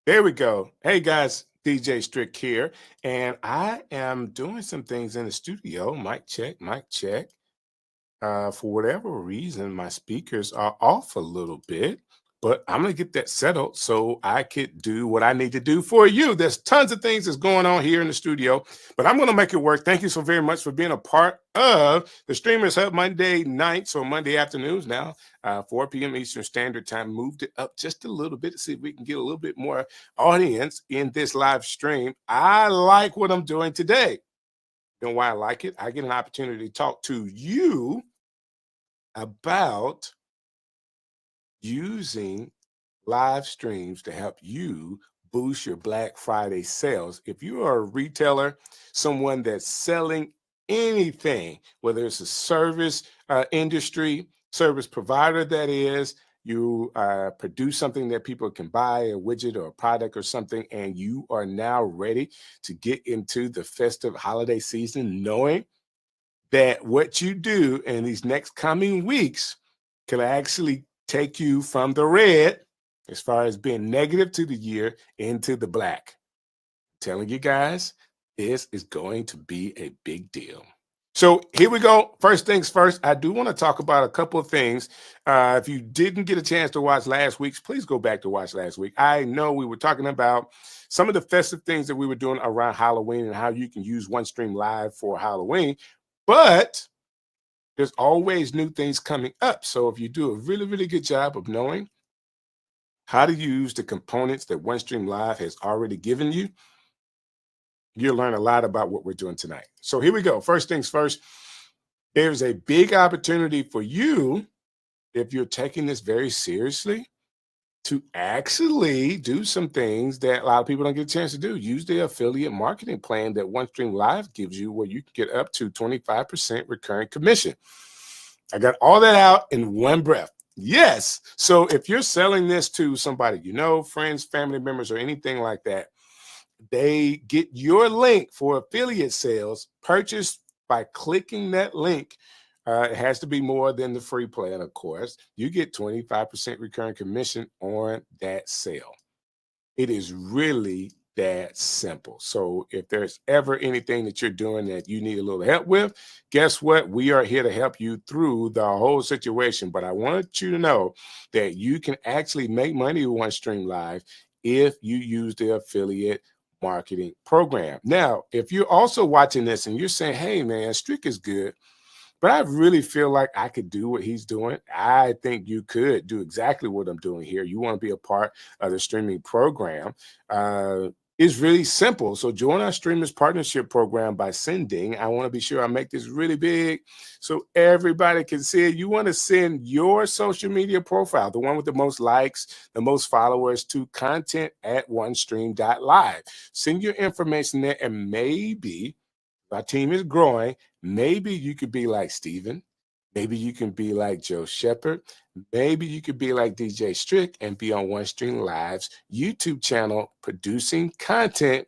There we go. Hey guys, DJ Strick here, and I am doing some things in the studio. Mic check, mic check. For whatever reason, my speakers are off a little bit, but I'm going to get that settled so I could do what I need to do for you. There's tons of things that's going on here in the studio, but I'm going to make it work. Thank you so very much for being a part of the Streamers Hub Monday nights or Monday afternoons now, 4 p.m. Eastern Standard Time. Moved it up just a little bit to see if we can get a little bit more audience in this live stream. I like what I'm doing today. You know why I like it? I get an opportunity to talk to you about using live streams to help you boost your Black Friday sales. If you are a retailer, someone that's selling anything, whether it's a service industry, service provider, that is, you produce something that people can buy, a widget or a product or something, and you are now ready to get into the festive holiday season, knowing that what you do in these next coming weeks can actually take you from the red, as far as being negative to the year, into the black. I'm telling you guys, this is going to be a big deal. So here we go. First things first, I do want to talk about a couple of things. If you didn't get a chance to watch last week's, please go back to watch last week. I know we were talking about some of the festive things that we were doing around Halloween and how you can use OneStream Live for Halloween. But there's always new things coming up. So if you do a really, really good job of knowing how to use the components that OneStream Live has already given you, you'll learn a lot about what we're doing tonight. So here we go. First things first, there's a big opportunity for you, if you're taking this very seriously, to actually do some things that a lot of people don't get a chance to do. Use the affiliate marketing plan that OneStream Live gives you, where you can get up to 25% recurring commission. I got all that out in one breath. Yes. So if you're selling this to somebody, you know, friends, family members, or anything like that, they get your link for affiliate sales purchased by clicking that link. It has to be more than the free plan, of course. You get 25% recurring commission on that sale. It is really that simple. So if there's ever anything that you're doing that you need a little help with, guess what? We are here to help you through the whole situation. But I want you to know that you can actually make money with OneStream Live if you use the affiliate marketing program. Now, if you're also watching this and you're saying, hey, man, Strick is good, but I really feel like I could do what he's doing. I think you could do exactly what I'm doing here. You want to be a part of the streaming program. It's really simple. So join our Streamers Partnership Program by sending. I want to be sure I make this really big so everybody can see it. You want to send your social media profile, the one with the most likes, the most followers, to content@onestream.live. Send your information there, and maybe our team is growing. Maybe you could be like Steven. Maybe you can be like Joe Shepard. Maybe you could be like DJ Strick and be on OneStream Live's YouTube channel producing content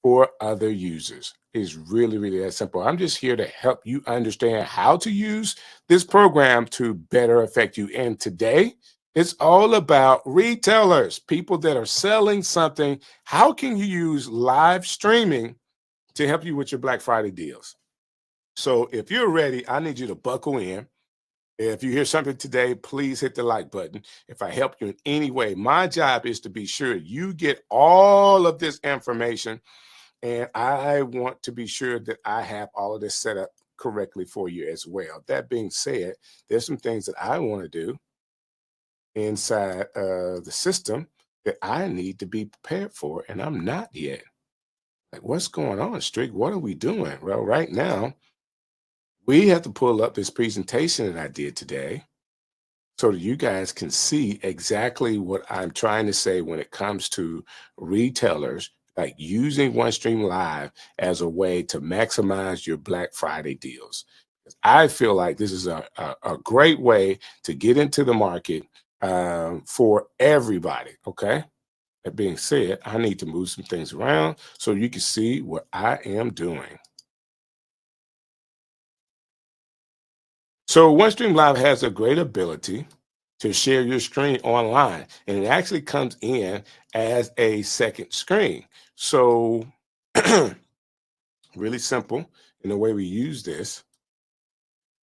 for other users. It's really, really that simple. I'm just here to help you understand how to use this program to better affect you. And today, it's all about retailers, people that are selling something. How can you use live streaming to help you with your Black Friday deals? So if you're ready, I need you to buckle in. If you hear something today, please hit the like button. If I help you in any way, my job is to be sure you get all of this information, and I want to be sure that I have all of this set up correctly for you as well. That being said, there's some things that I want to do inside the system that I need to be prepared for, and I'm not yet. Like, what's going on, Strick? What are we doing? Well, right now, we have to pull up this presentation that I did today so that you guys can see exactly what I'm trying to say when it comes to retailers, like using OneStream Live as a way to maximize your Black Friday deals. I feel like this is a great way to get into the market for everybody, okay? That being said, I need to move some things around so you can see what I am doing. So OneStream Live has a great ability to share your screen online. And it actually comes in as a second screen. So really simple in the way we use this.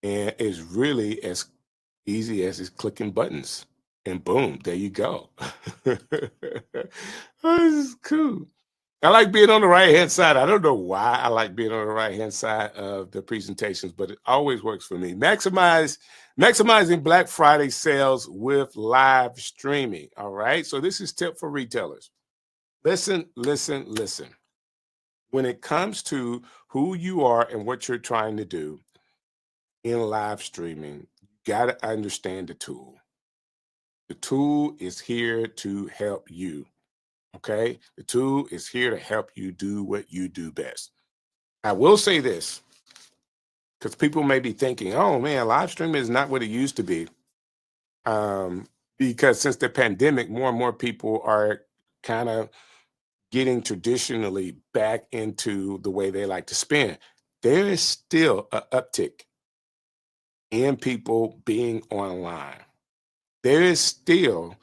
And it's really as easy as it's clicking buttons. And boom, there you go. Oh, this is cool. I like being on the right hand side. I don't know why I like being on the right hand side of the presentations, but it always works for me. Maximizing Black Friday sales with live streaming. All right. So this is tip for retailers. Listen, listen, listen. When it comes to who you are and what you're trying to do in live streaming, you got to understand the tool. The tool is here to help you. Okay. The tool is here to help you do what you do best. I will say this because people may be thinking, oh man, live streaming is not what it used to be. Because since the pandemic, more and more people are kind of getting traditionally back into the way they like to spend. There is still an uptick in people being online. There is still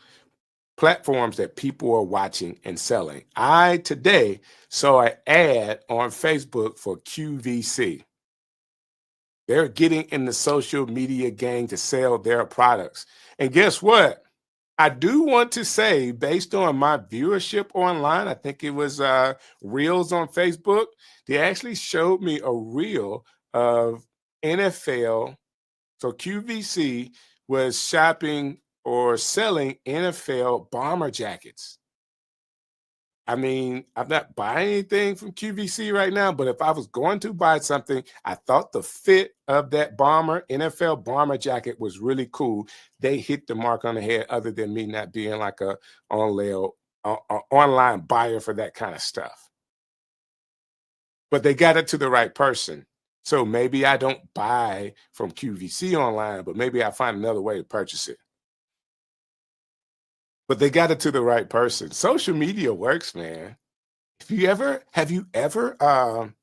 platforms that people are watching and selling. I today saw an ad on Facebook for QVC. They're getting in the social media game to sell their products. And guess what? I do want to say, based on my viewership online, I think it was Reels on Facebook, they actually showed me a reel of NFL. So QVC was shopping or selling NFL bomber jackets. I mean, I'm not buying anything from QVC right now, but if I was going to buy something, I thought the fit of that NFL bomber jacket was really cool. They hit the mark on the head, other than me not being like a online buyer for that kind of stuff. But they got it to the right person. So maybe I don't buy from QVC online, but maybe I find another way to purchase it. But they got it to the right person. Social media works, man. Have you ever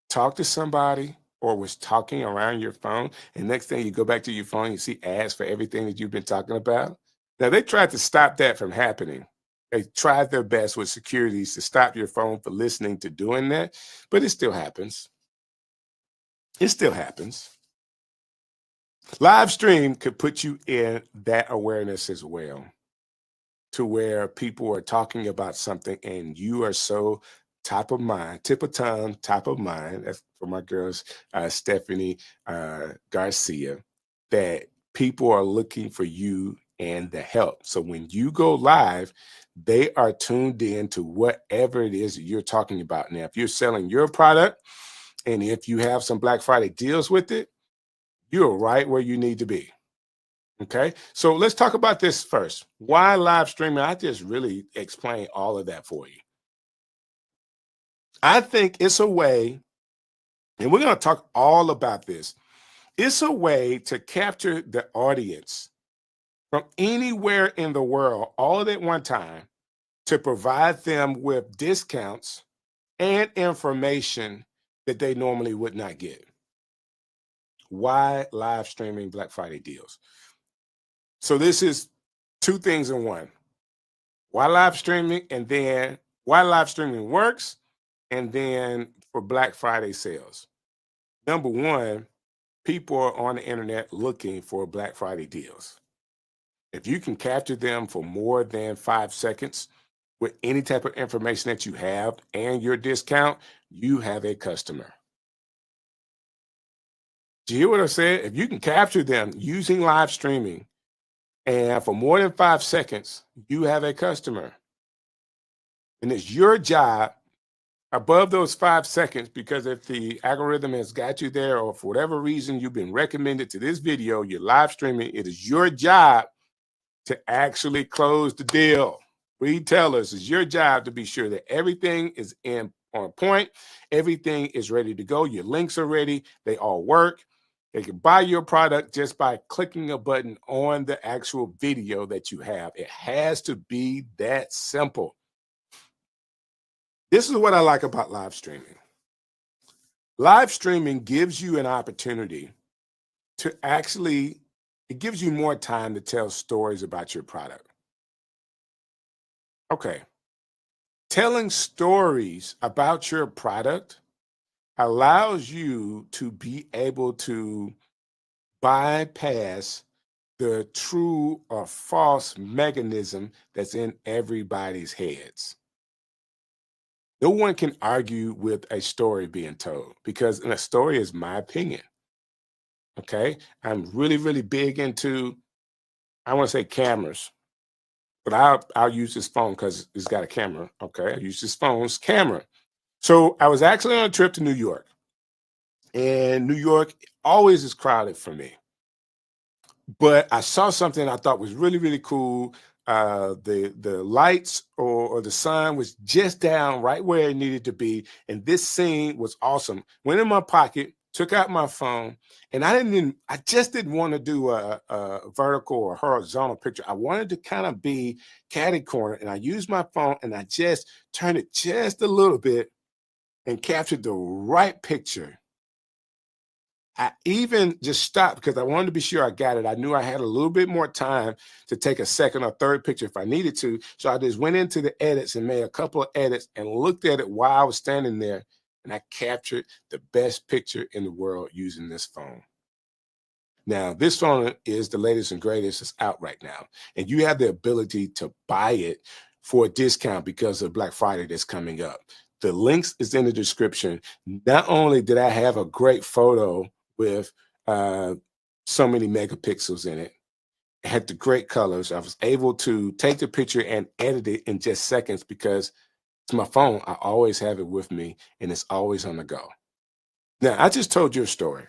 talked to somebody or was talking around your phone, and next thing you go back to your phone, you see ads for everything that you've been talking about? Now they tried to stop that from happening. They tried their best with securities to stop your phone for listening to doing that, but it still happens. It still happens. Live stream could put you in that awareness as well, to where people are talking about something and you are so top of mind, tip of tongue, top of mind. That's for my girls, Stephanie Garcia, that people are looking for you and the help. So when you go live, they are tuned in to whatever it is that you're talking about. Now, if you're selling your product and if you have some Black Friday deals with it, you're right where you need to be. Okay, so let's talk about this first. Why live streaming? I just really explained all of that for you. I think it's a way, and we're going to talk all about this. It's a way to capture the audience from anywhere in the world all at one time, to provide them with discounts and information that they normally would not get. Why live streaming Black Friday deals? So this is two things in one. Why live streaming, and then why live streaming works, and then for Black Friday sales. Number one, people are on the internet looking for Black Friday deals. If you can capture them for more than 5 seconds with any type of information that you have and your discount, you have a customer. Do you hear what I said? If you can capture them using live streaming and for more than 5 seconds, you have a customer. And it's your job above those 5 seconds, because if the algorithm has got you there, or for whatever reason you've been recommended to this video, you're live streaming, it is your job to actually close the deal. Retailers, it's your job to be sure that everything is on point, everything is ready to go, your links are ready, they all work. They can buy your product just by clicking a button on the actual video that you have. It has to be that simple. This is what I like about live streaming. Live streaming gives you an opportunity to actually It gives you more time to tell stories about your product. Okay. Telling stories about your product allows you to be able to bypass the true or false mechanism that's in everybody's heads. No one can argue with a story being told because a story is my opinion. Okay. I'm really, really big into, I want to say cameras, but I'll use this phone because it's got a camera. Okay. I use this phone's camera. So I was actually on a trip to New York, and New York always is crowded for me. But I saw something I thought was really, really cool. The lights or the sun was just down right where it needed to be, and this scene was awesome. Went in my pocket, took out my phone, and I just didn't want to do a vertical or horizontal picture. I wanted to kind of be catty corner, and I used my phone and I just turned it just a little bit and captured the right picture. I even just stopped because I wanted to be sure I got it. I knew I had a little bit more time to take a second or third picture if I needed to. So I just went into the edits and made a couple of edits and looked at it while I was standing there. And I captured the best picture in the world using this phone. Now, this phone is the latest and greatest. It's out right now. And you have the ability to buy it for a discount because of Black Friday that's coming up. The links is in the description. Not only did I have a great photo with uh, so many megapixels in it, it had the great colors. I was able to take the picture and edit it in just seconds because it's my phone. I always have it with me and it's always on the go. Now, I just told you a story.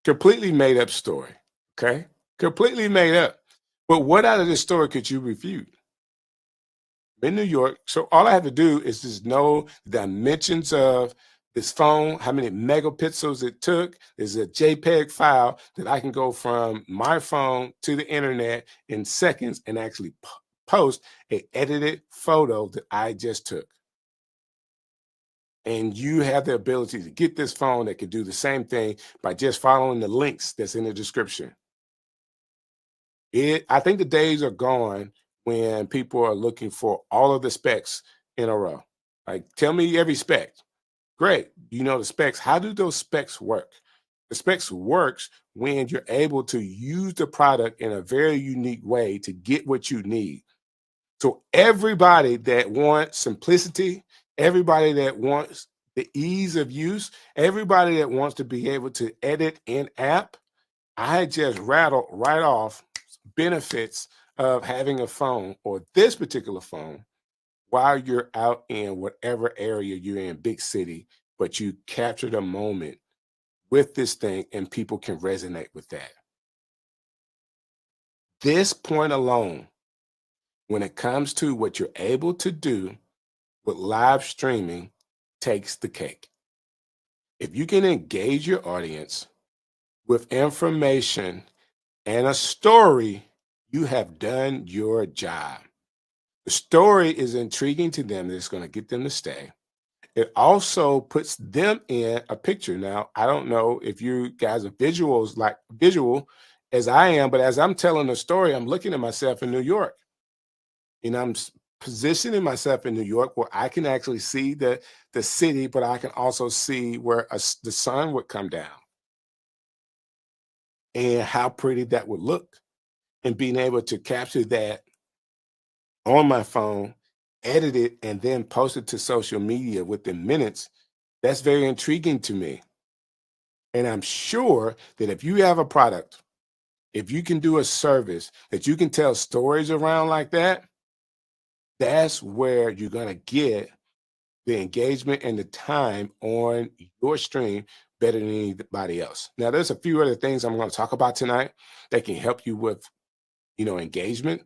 Completely made up story. Okay. Completely made up. But what out of this story could you refute? I'm in New York. So all I have to do is just know the dimensions of this phone, how many megapixels it took. There's a JPEG file that I can go from my phone to the internet in seconds and actually post a edited photo that I just took. And you have the ability to get this phone that can do the same thing by just following the links that's in the description. I think the days are gone when people are looking for all of the specs in a row. Like, tell me every spec. Great. You know the specs. How do those specs work? The specs works when you're able to use the product in a very unique way to get what you need. So everybody that wants simplicity, everybody that wants the ease of use, everybody that wants to be able to edit in app, I just rattled right off benefits of having a phone or this particular phone while you're out in whatever area you're in, big city, but you captured a moment with this thing and people can resonate with that. This point alone, when it comes to what you're able to do with live streaming, takes the cake. If you can engage your audience with information and a story, you have done your job. The story is intriguing to them. It's going to get them to stay. It also puts them in a picture. Now, I don't know if you guys are visual as I am, but as I'm telling the story, I'm looking at myself in New York. And positioning myself in New York where I can actually see the city, but I can also see where the sun would come down and how pretty that would look. And being able to capture that on my phone, edit it, and then post it to social media within minutes, that's very intriguing to me. And I'm sure that if you have a product, if you can do a service that you can tell stories around like that, that's where you're going to get the engagement and the time on your stream better than anybody else. Now, there's a few other things I'm going to talk about tonight that can help you with, engagement.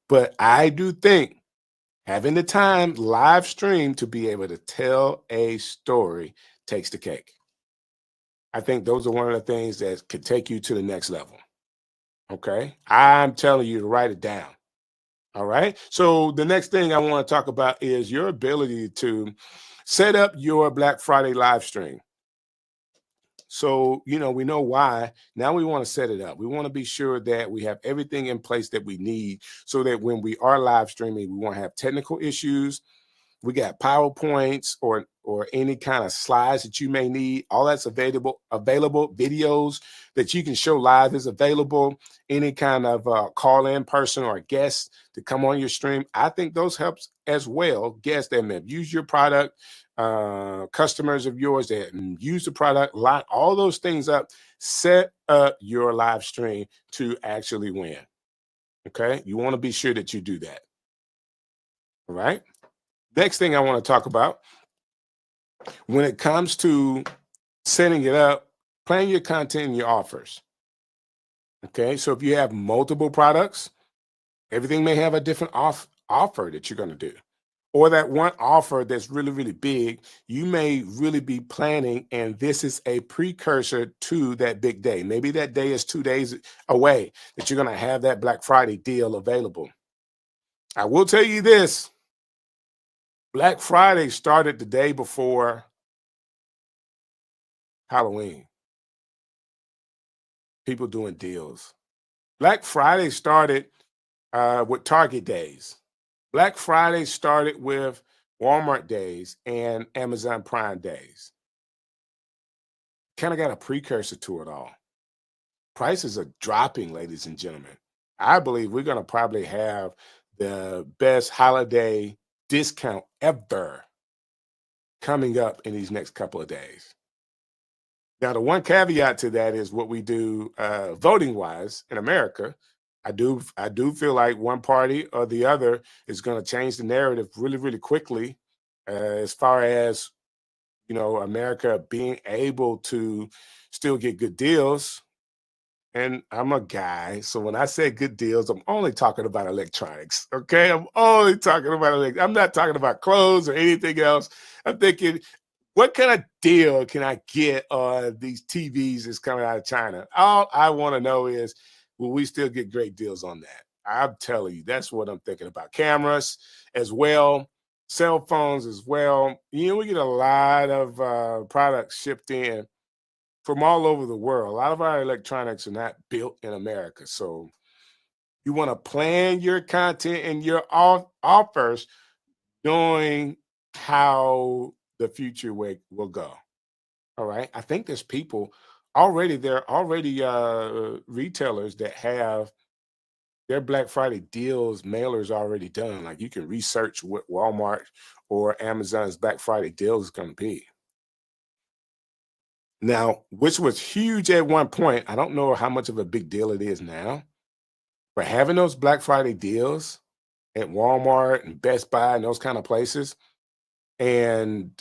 But I do think having the time live stream to be able to tell a story takes the cake. I think those are one of the things that could take you to the next level. Okay. I'm telling you to write it down. All right. So the next thing I want to talk about is your ability to set up your Black Friday live stream. So, we know why. Now we want to set it up. We want to be sure that we have everything in place that we need so that when we are live streaming, we won't have technical issues. We got PowerPoints or any kind of slides that you may need. All that's available. Videos that you can show live is available. Any kind of call in person or guest to come on your stream. I think those helps as well. Guests that may have used your product, customers of yours that use the product, line all those things up. Set up your live stream to actually win. Okay, you want to be sure that you do that. All right. Next thing I want to talk about when it comes to setting it up, plan your content and your offers. Okay, so if you have multiple products, everything may have a different offer that you're going to do. Or that one offer that's really, really big, you may really be planning, and this is a precursor to that big day. Maybe that day is 2 days away that you're going to have that Black Friday deal available. I will tell you this. Black Friday started the day before Halloween. People doing deals. Black Friday started with Target days. Black Friday started with Walmart days and Amazon Prime days. Kind of got a precursor to it all. Prices are dropping, ladies and gentlemen. I believe we're going to probably have the best holiday discount ever coming up in these next couple of days. Now, the one caveat to that is what we do voting wise in America. I do feel like one party or the other is going to change the narrative really, really quickly, as far as America being able to still get good deals. And I'm a guy, so when I say good deals, I'm only talking about electronics. Okay, I'm only talking about I'm not talking about clothes or anything else. I'm thinking, what kind of deal can I get on these TVs that's coming out of China? All I want to know is, will we still get great deals on that? I'm telling you, that's what I'm thinking about. Cameras as well, cell phones as well. We get a lot of products shipped in from all over the world. A lot of our electronics are not built in America. So you want to plan your content and your offers knowing how the future will go. All right. I think there's people already, there are already retailers that have their Black Friday deals mailers already done. Like you can research what Walmart or Amazon's Black Friday deal is going to be. Now, which was huge at one point. I don't know how much of a big deal it is now, but having those Black Friday deals at Walmart and Best Buy and those kind of places, and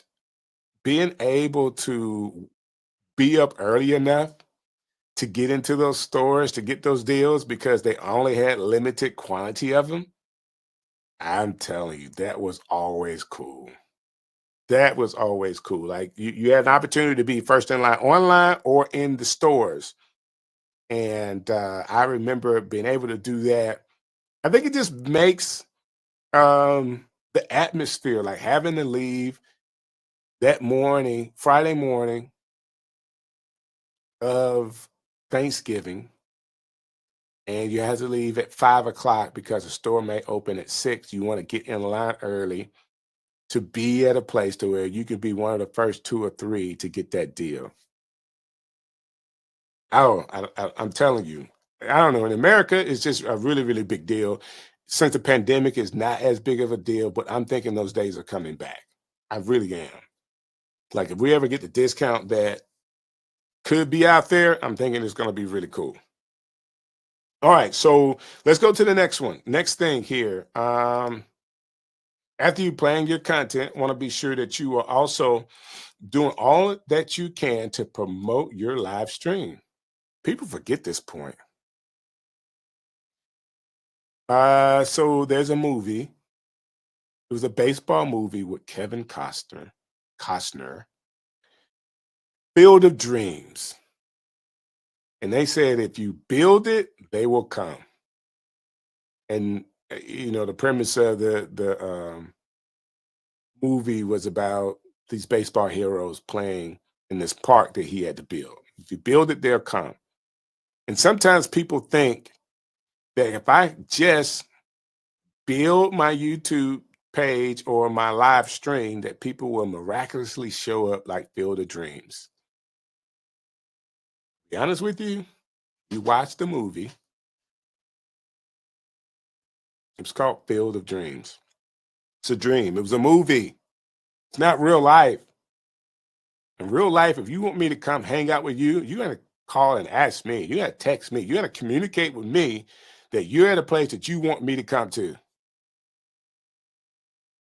being able to be up early enough to get into those stores to get those deals because they only had limited quantity of them. I'm telling you, that was always cool. That was always cool. Like you had an opportunity to be first in line online or in the stores. And I remember being able to do that. I think it just makes the atmosphere, like having to leave that morning, Friday morning of Thanksgiving, and you have to leave at 5 o'clock because the store may open at 6. You want to get in line early to be at a place to where you could be one of the first two or three to get that deal. Oh, I'm telling you, I don't know. In America, it's just a really, really big deal. Since the pandemic is not as big of a deal, but I'm thinking those days are coming back. I really am. Like if we ever get the discount that could be out there, I'm thinking it's going to be really cool. All right, so let's go to the next one. Next thing here. After you plan your content, want to be sure that you are also doing all that you can to promote your live stream. People forget this point. So there's a movie. It was a baseball movie with Kevin Costner, Field of Dreams. And they said if you build it, they will come. And the premise of the movie was about these baseball heroes playing in this park that he had to build. If you build it, they'll come. And sometimes people think that if I just build my YouTube page or my live stream, that people will miraculously show up like Field of Dreams. To be honest with you, you watch the movie. It's called Field of Dreams. It's a dream. It was a movie. It's not real life. In real life, if you want me to come hang out with you, you got to call and ask me. You got to text me. You got to communicate with me that you're at a place that you want me to come to.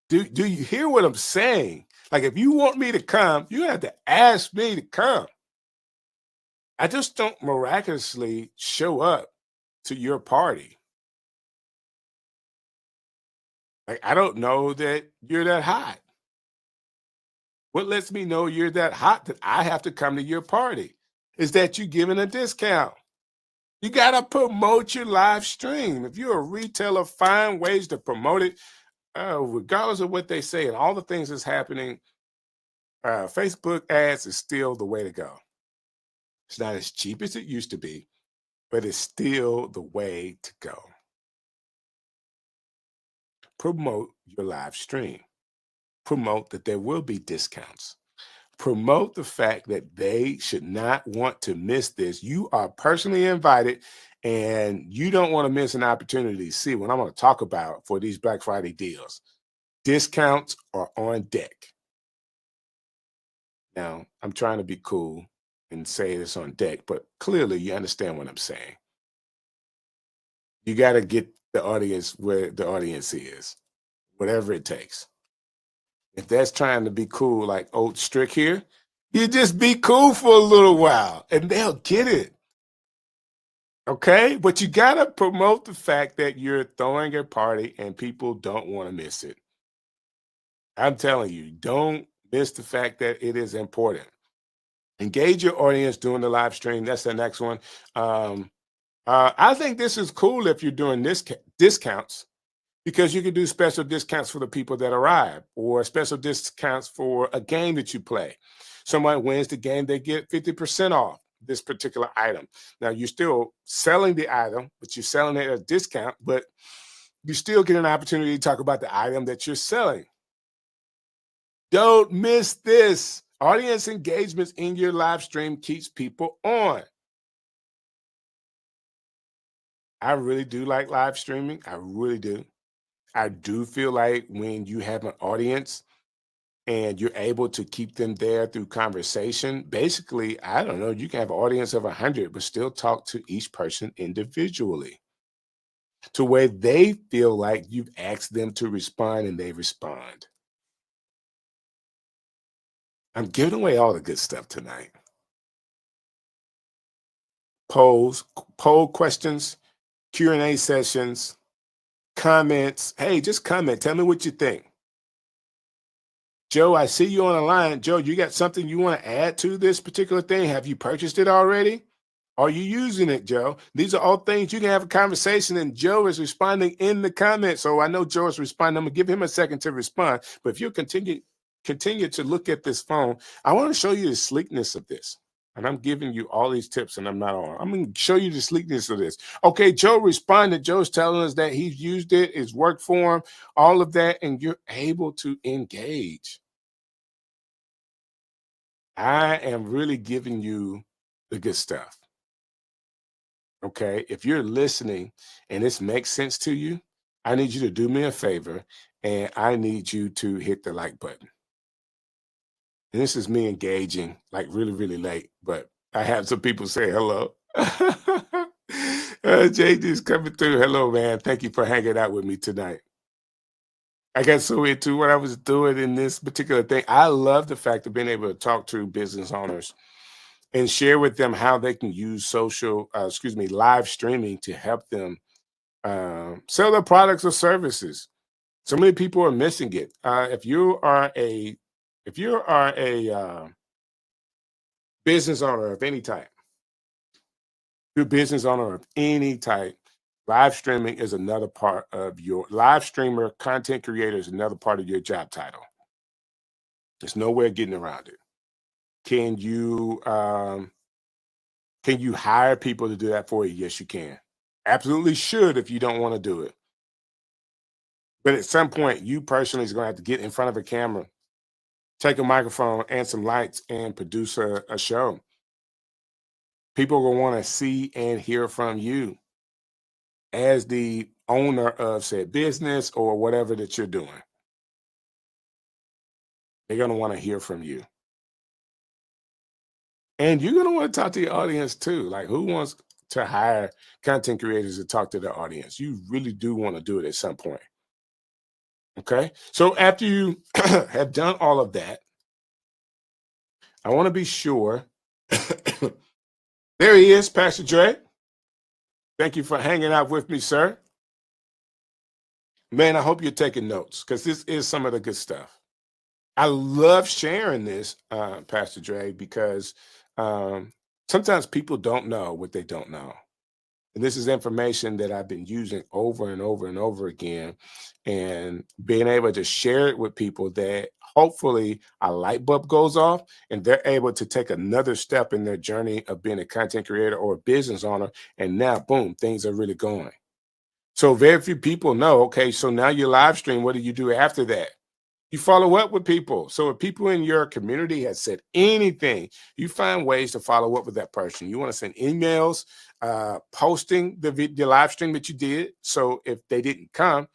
Do you hear what I'm saying? Like, if you want me to come, you have to ask me to come. I just don't miraculously show up to your party. Like, I don't know that you're that hot. What lets me know you're that hot that I have to come to your party is that you're giving a discount. You got to promote your live stream. If you're a retailer, find ways to promote it, regardless of what they say and all the things that's happening. Facebook ads is still the way to go. It's not as cheap as it used to be, but it's still the way to go. Promote your live stream. Promote that there will be discounts. Promote the fact that they should not want to miss this. You are personally invited and you don't want to miss an opportunity to see what I'm going to talk about for these Black Friday deals. Discounts are on deck. Now, I'm trying to be cool and say it's on deck, but clearly you understand what I'm saying. You got to get the audience where the audience is, whatever it takes. If that's trying to be cool like Old Strick here, you just be cool for a little while and they'll get it. Okay? But you got to promote the fact that you're throwing a party and people don't want to miss it. I'm telling you, don't miss the fact that it is important. Engage your audience during the live stream. That's the next one. I think this is cool if you're doing discounts because you can do special discounts for the people that arrive or special discounts for a game that you play. Someone wins the game, they get 50% off this particular item. Now, you're still selling the item, but you're selling it at a discount, but you still get an opportunity to talk about the item that you're selling. Don't miss this. Audience engagements in your live stream keeps people on. I really do like live streaming. I really do. I do feel like when you have an audience and you're able to keep them there through conversation, basically, I don't know, you can have an audience of 100, but still talk to each person individually to where they feel like you've asked them to respond and they respond. I'm giving away all the good stuff tonight. Poll questions, Q&A sessions, comments. Hey, just comment. Tell me what you think. Joe, I see you on the line. Joe, you got something you want to add to this particular thing? Have you purchased it already? Are you using it, Joe? These are all things you can have a conversation, and Joe is responding in the comments. So I know Joe is responding. I'm gonna give him a second to respond. But if you continue to look at this phone, I want to show you the sleekness of this. And I'm giving you all these tips, and I'm not on. I'm going to show you the sleekness of this. Okay, Joe responded. Joe's telling us that he's used it, it's worked for him, all of that, and you're able to engage. I am really giving you the good stuff. Okay, if you're listening and this makes sense to you, I need you to do me a favor, and I need you to hit the like button. And this is me engaging like really, really late, but I have some people say hello. JD's coming through. Hello, man. Thank you for hanging out with me tonight. I got so into what I was doing in this particular thing. I love the fact of being able to talk to business owners and share with them how they can use live streaming to help them sell their products or services. So many people are missing it. If you are a business owner of any type, you're a business owner of any type, live streaming is another part of your live streamer, content creator is another part of your job title. There's nowhere getting around it. Can you hire people to do that for you? Yes, you can. Absolutely should if you don't want to do it. But at some point, you personally is going to have to get in front of a camera, take a microphone and some lights, and produce a show. People are going to want to see and hear from you as the owner of said business or whatever that you're doing. They're going to want to hear from you. And you're going to want to talk to your audience too. Like, who wants to hire content creators to talk to their audience? You really do want to do it at some point. Okay. So after you have done all of that, I want to be sure. There he is, Pastor Dre. Thank you for hanging out with me, sir. Man, I hope you're taking notes because this is some of the good stuff. I love sharing this, Pastor Dre, because sometimes people don't know what they don't know. And this is information that I've been using over and over and over again, and being able to share it with people that hopefully a light bulb goes off and they're able to take another step in their journey of being a content creator or a business owner. And now, boom, things are really going. So very few people know, okay, so now you live stream. What do you do after that? You follow up with people. So if people in your community have said anything, you find ways to follow up with that person. You want to send emails, posting the live stream that you did. So if they didn't come,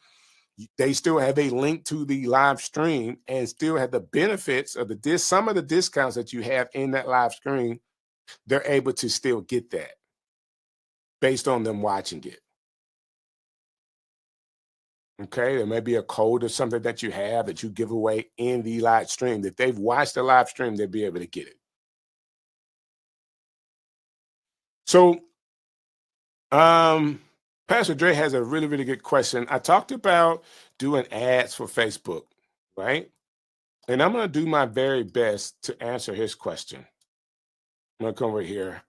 they still have a link to the live stream and still have the benefits of some of the discounts that you have in that live stream. They're able to still get that based on them watching it. Okay, there may be a code or something that you have that you give away in the live stream. If they've watched the live stream, they'll be able to get it. So, Pastor Dre has a really, really good question. I talked about doing ads for Facebook, right? And I'm going to do my very best to answer his question. I'm going to come over here.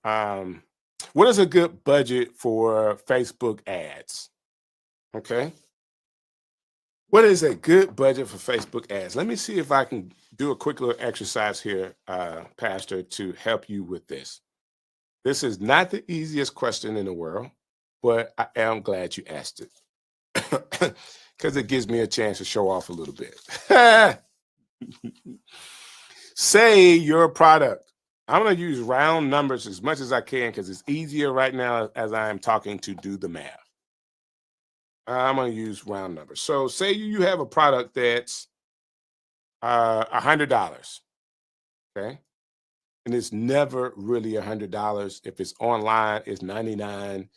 What is a good budget for Facebook ads? Okay. What is a good budget for Facebook ads? Let me see if I can do a quick little exercise here, Pastor, to help you with this. This is not the easiest question in the world, but I am glad you asked it because it gives me a chance to show off a little bit. Say your product. I'm going to use round numbers as much as I can because it's easier right now as I am talking to do the math. I'm going to use round numbers. So say you have a product that's $100, okay? And it's never really $100. If it's online, it's $99.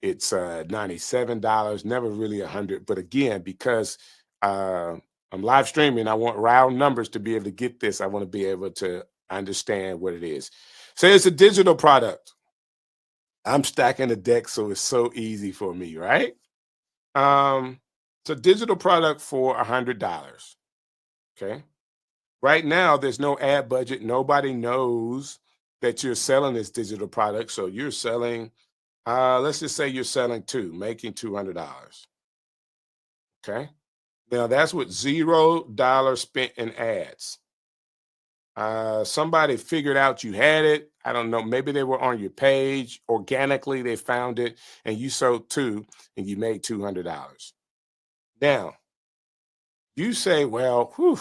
It's $97. Never really 100. But again, because I'm live streaming, I want round numbers to be able to get this. I want to be able to understand what it is. Say it's a digital product. I'm stacking the deck, so it's so easy for me, right? It's a digital product for $100. Okay. Right now, there's no ad budget. Nobody knows that you're selling this digital product. So you're selling, let's just say you're selling two, making $200. Okay. Now that's with $0 spent in ads. Somebody figured out you had it. I don't know. Maybe they were on your page organically. They found it and you sold two and you made $200. Now you say, well, whew,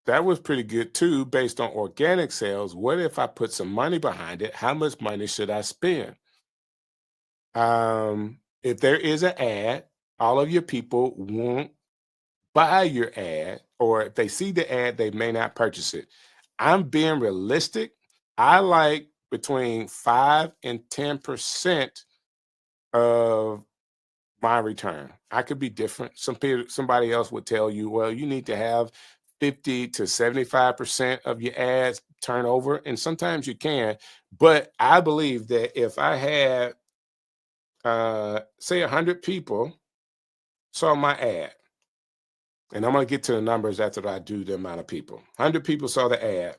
that was pretty good too, based on organic sales. What if I put some money behind it? How much money should I spend? If there is an ad, all of your people won't buy your ad, or if they see the ad, they may not purchase it. I'm being realistic. I like between 5 and 10% of my return. I could be different. Somebody else would tell you, well, you need to have 50 to 75% of your ads turnover. And sometimes you can, but I believe that if I had, say 100 people saw my ad, and I'm going to get to the numbers after I do the amount of people. 100 people saw the ad,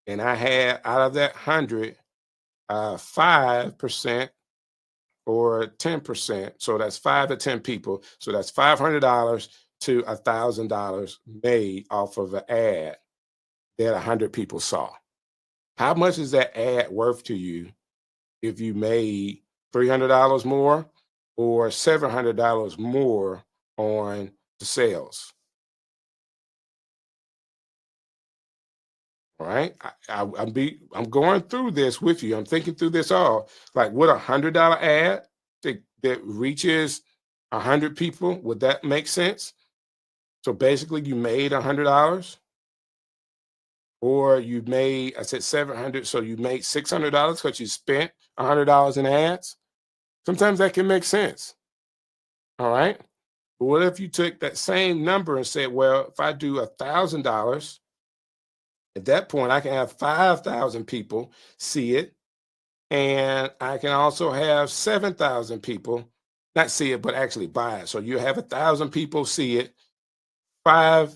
and I had out of that 100, 5% or 10%. So that's 5 to 10 people. So that's $500 to $1,000 made off of an ad that 100 people saw. How much is that ad worth to you if you made $300 more or $700 more on the sales? All right. I'm going through this with you. I'm thinking through this all. Like, would $100 ad that reaches 100 people, would that make sense? So basically you made $100, or you made, I said 700, so you made $600 because you spent $100 in ads. Sometimes that can make sense. All right. But what if you took that same number and said, well, if I do $1,000, at that point I can have 5,000 people see it, and I can also have 7,000 people not see it, but actually buy it. So you have 1,000 people see it, five.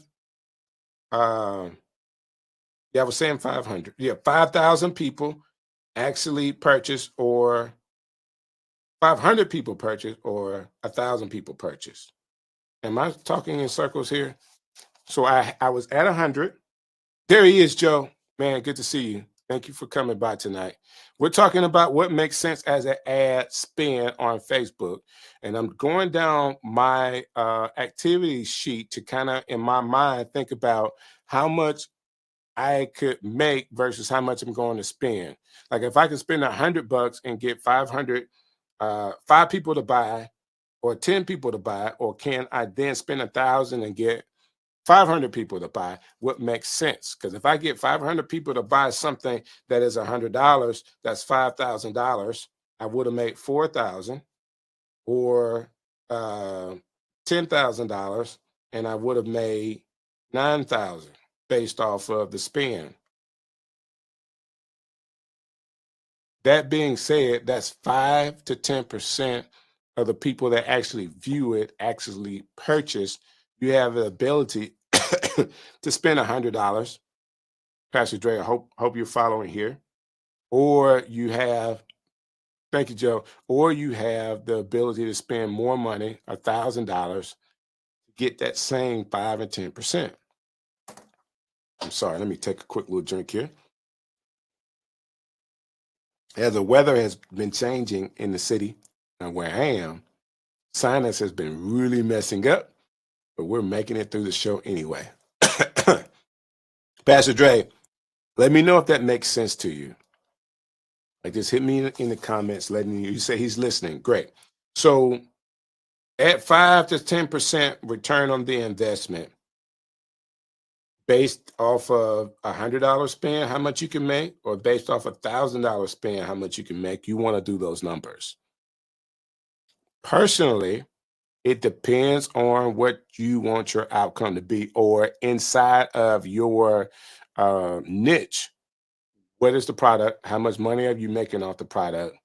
Um, yeah, I was saying 500. Yeah, 5,000 people actually purchase, or 500 people purchase, or 1,000 people purchase. Am I talking in circles here? So I was at 100. There he is, Joe. Man, good to see you. Thank you for coming by tonight. We're talking about what makes sense as an ad spend on Facebook. And I'm going down my activity sheet to kind of, in my mind, think about how much I could make versus how much I'm going to spend. Like, if I could spend $100 and get 500, 5 people to buy, or 10 people to buy, or can I then spend 1,000 and get 500 people to buy? What makes sense? Because if I get 500 people to buy something that is $100, that's $5,000. I would have made 4,000, or $10,000, and I would have made 9,000 based off of the spend. That being said, that's 5 to 10% of the people that actually view it actually purchase. You have the ability to spend $100. Pastor Dre, I hope you're following here. Or you have, thank you, Joe. Or you have the ability to spend more money, $1,000, to get that same 5 and 10%. I'm sorry, let me take a quick little drink here. As the weather has been changing in the city where I am, sinus has been really messing up, but we're making it through the show anyway. Pastor Dre, let me know if that makes sense to you. Like, just hit me in the comments, letting you say he's listening. Great. So at 5 to 10% return on the investment, based off of $100 spend, how much you can make, or based off $1,000 spend, how much you can make, you want to do those numbers. Personally, it depends on what you want your outcome to be, or inside of your niche. What is the product? How much money are you making off the product?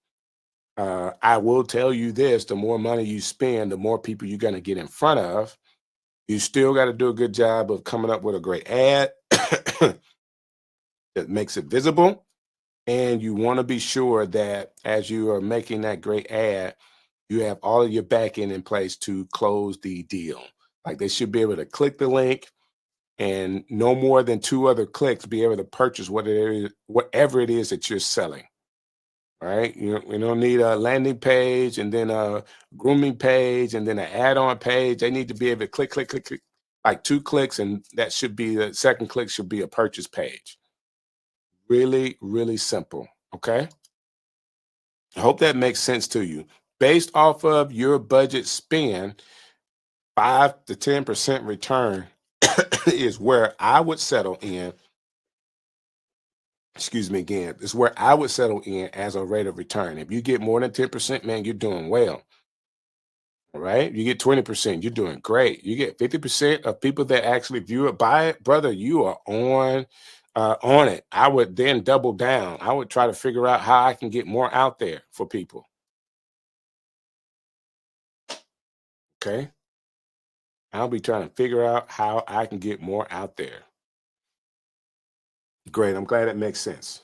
I will tell you this: the more money you spend, the more people you're going to get in front of. You still got to do a good job of coming up with a great ad that makes it visible. And you want to be sure that as you are making that great ad, you have all of your back end in place to close the deal. Like, they should be able to click the link, and no more than 2 other clicks be able to purchase whatever it is that you're selling. All right. You don't need a landing page and then a grooming page and then an add-on page. They need to be able to click, click, click, click, like 2 clicks, and that should be the second click should be a purchase page. Really, really simple. Okay. I hope that makes sense to you. Based off of your budget spend, 5 to 10% return is where I would settle in. Excuse me again. Is where I would settle in as a rate of return. If you get more than 10%, man, you're doing well. All right. You get 20%, you're doing great. You get 50% of people that actually view it, buy it, brother, you are on it. I would then double down. I would try to figure out how I can get more out there for people. Okay. I'll be trying to figure out how I can get more out there. Great. I'm glad it makes sense.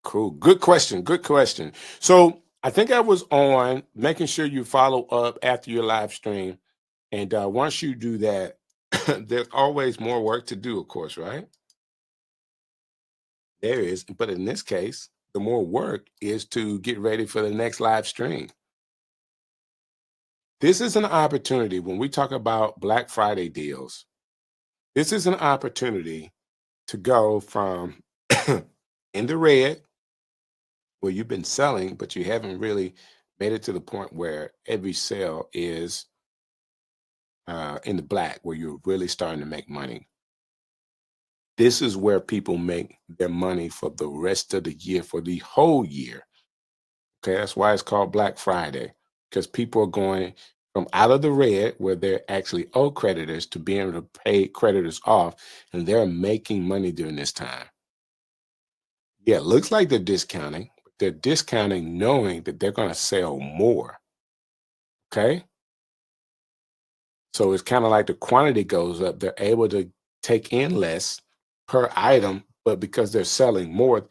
Cool. Good question. Good question. So I think I was on making sure you follow up after your live stream. And once you do that, there's always more work to do, of course, right? There is, but in this case, the more work is to get ready for the next live stream. This is an opportunity when we talk about Black Friday deals. This is an opportunity to go from in the red, where you've been selling, but you haven't really made it to the point where every sale is in the black, where you're really starting to make money. This is where people make their money for the rest of the year, for the whole year. Okay, that's why it's called Black Friday, because people are going from out of the red, where they're actually owed creditors, to being able to pay creditors off, and they're making money during this time. Yeah, it looks like they're discounting, but they're discounting knowing that they're going to sell more. Okay, so it's kind of like the quantity goes up. They're able to take in less per item, but because they're selling more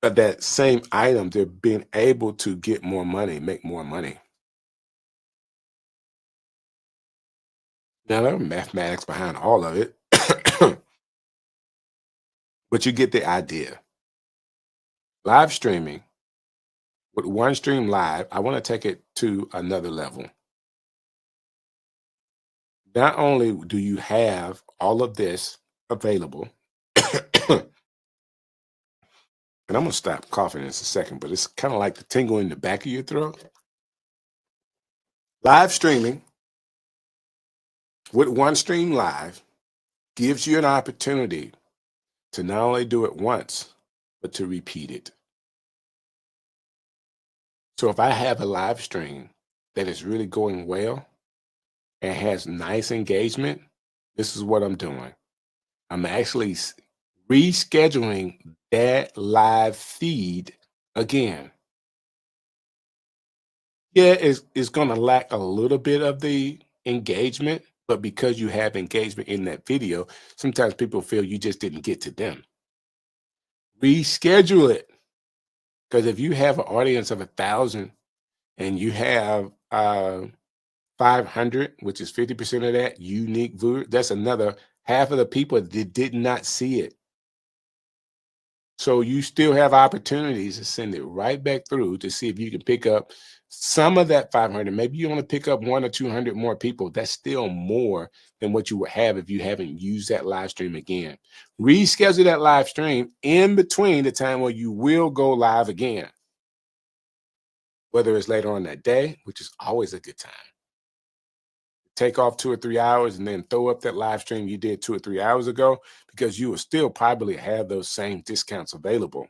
of that same item, they're being able to get more money, make more money. Now, there are mathematics behind all of it, but you get the idea. Live streaming, with one stream live, I want to take it to another level. Not only do you have all of this available, and I'm going to stop coughing in just a second, but it's kind of like the tingle in the back of your throat. Live streaming with one stream live gives you an opportunity to not only do it once, but to repeat it. So if I have a live stream that is really going well and has nice engagement, this is what I'm doing. I'm actually rescheduling that live feed again. Yeah, it's going to lack a little bit of the engagement, but because you have engagement in that video, sometimes people feel you just didn't get to them. Reschedule it, because if you have an audience of 1,000 and you have 500, which is 50% of that unique viewer, that's another half of the people that did not see it. So you still have opportunities to send it right back through to see if you can pick up some of that 500. Maybe you want to pick up 1 or 200 more people. That's still more than what you would have if you haven't used that live stream again. Reschedule that live stream in between the time where you will go live again, whether it's later on that day, which is always a good time. Take off 2 or 3 hours and then throw up that live stream you did 2 or 3 hours ago, because you will still probably have those same discounts available.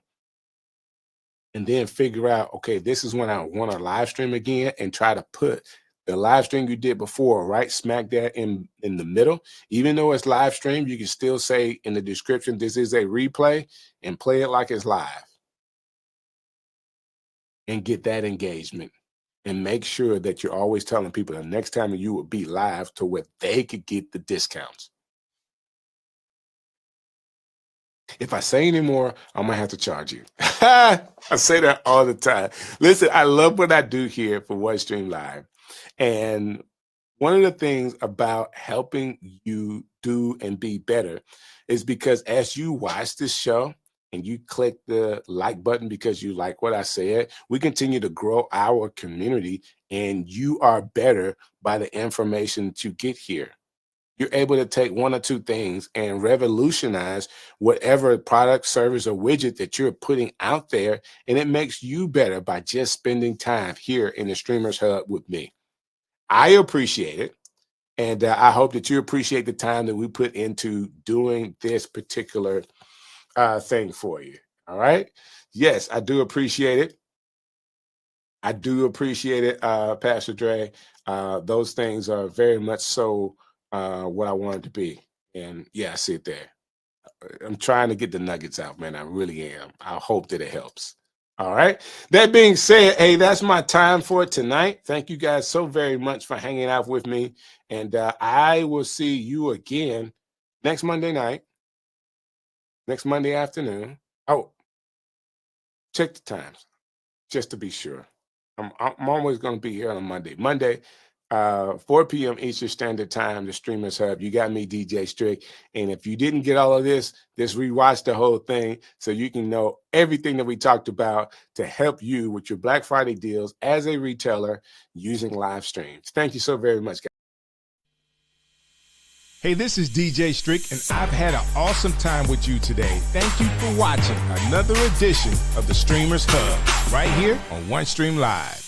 And then figure out, okay, this is when I want to live stream again, and try to put the live stream you did before right smack that in the middle. Even though it's live stream, you can still say in the description, this is a replay, and play it like it's live and get that engagement. And make sure that you're always telling people the next time you will be live to where they could get the discounts. If I say any more, I'm gonna have to charge you. I say that all the time. Listen, I love what I do here for One Stream Live. And one of the things about helping you do and be better is because as you watch this show and you click the like button because you like what I said, we continue to grow our community, and you are better by the information that you get here. You're able to take 1 or 2 things and revolutionize whatever product, service, or widget that you're putting out there. And it makes you better by just spending time here in the Streamers Hub with me. I appreciate it. And I hope that you appreciate the time that we put into doing this particular thing for you. All right. Yes, I do appreciate it. I do appreciate it, Pastor Dre. Those things are very much so what I wanted to be. And yeah, I see it there. I'm trying to get the nuggets out, man. I really am. I hope that it helps. All right. That being said, hey, that's my time for tonight. Thank you guys so very much for hanging out with me. And I will see you again next Monday night, next Monday afternoon. Oh, check the times just to be sure. I'm always going to be here on a Monday. Monday, 4 p.m. Eastern Standard Time, the Streamers Hub. You got me, DJ Strick. And if you didn't get all of this, just rewatch the whole thing so you can know everything that we talked about to help you with your Black Friday deals as a retailer using live streams. Thank you so very much, guys. Hey, this is DJ Strick, and I've had an awesome time with you today. Thank you for watching another edition of the Streamers Hub right here on OneStream Live.